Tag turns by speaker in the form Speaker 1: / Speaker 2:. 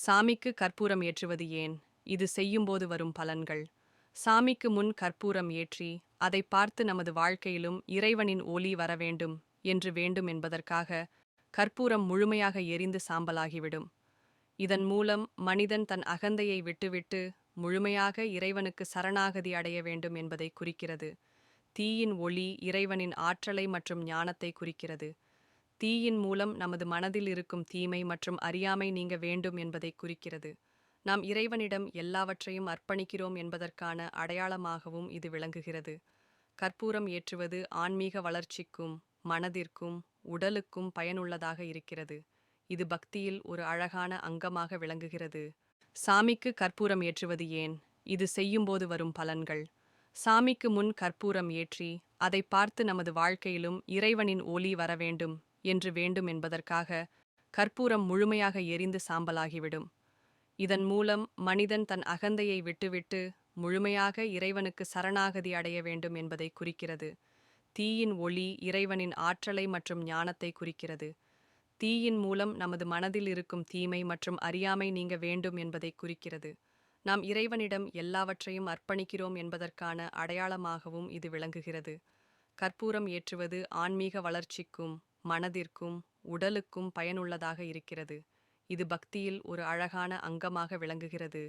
Speaker 1: சாமிக்கு கற்பூரம் ஏற்றுவது ஏன்? இது செய்யும்போது வரும் பலன்கள். சாமிக்கு முன் கற்பூரம் ஏற்றி, அதை பார்த்து நமது வாழ்க்கையிலும் இறைவனின் ஒளி வரவேண்டும் என்று வேண்டும் என்பதற்காக, கற்பூரம் முழுமையாக எரிந்து சாம்பலாகிவிடும். இதன் மூலம் மனிதன் தன் அகந்தையை விட்டுவிட்டு, முழுமையாக இறைவனுக்கு சரணாகதி அடைய வேண்டும் என்பதை குறிக்கிறது. தீயின் ஒளி இறைவனின் ஆற்றலை மற்றும் ஞானத்தை குறிக்கிறது. தீயின் மூலம் நமது மனதில் இருக்கும் தீமை மற்றும் அறியாமை நீங்க வேண்டும் என்பதை குறிக்கிறது. நாம் இறைவனிடம் எல்லாவற்றையும் அர்ப்பணிக்கிறோம் என்பதற்கான அடையாளமாகவும் இது விளங்குகிறது. கற்பூரம் ஏற்றுவது ஆன்மீக வளர்ச்சிக்கும் மனதிற்கும் உடலுக்கும் பயனுள்ளதாக இருக்கிறது. இது பக்தியில் ஒரு அழகான அங்கமாக விளங்குகிறது. சாமிக்கு கற்பூரம் ஏற்றுவது ஏன்? இது செய்யும்போது வரும் பலன்கள். சாமிக்கு முன் கற்பூரம் ஏற்றி, அதை பார்த்து நமது வாழ்க்கையிலும் இறைவனின் ஒளி வரவேண்டும் என்று வேண்டும் என்பதற்காக, கற்பூரம் முழுமையாக எரிந்து சாம்பலாகிவிடும். இதன் மூலம் மனிதன் தன் அகந்தையை விட்டுவிட்டு, முழுமையாக இறைவனுக்கு சரணாகதி அடைய வேண்டும் என்பதை குறிக்கிறது. தீயின் ஒளி இறைவனின் ஆற்றலை மற்றும் ஞானத்தை குறிக்கிறது. தீயின் மூலம் நமது மனதில் இருக்கும் தீமை மற்றும் அறியாமை நீங்க வேண்டும் என்பதை குறிக்கிறது. நாம் இறைவனிடம் எல்லாவற்றையும் அர்ப்பணிக்கிறோம் என்பதற்கான அடையாளமாகவும் இது விளங்குகிறது. கற்பூரம் ஏற்றுவது ஆன்மீக வளர்ச்சிக்கும் மனதிற்கும் உடலுக்கும் பயனுள்ளதாக இருக்கிறது. இது பக்தியில் ஒரு அழகான அங்கமாக விளங்குகிறது.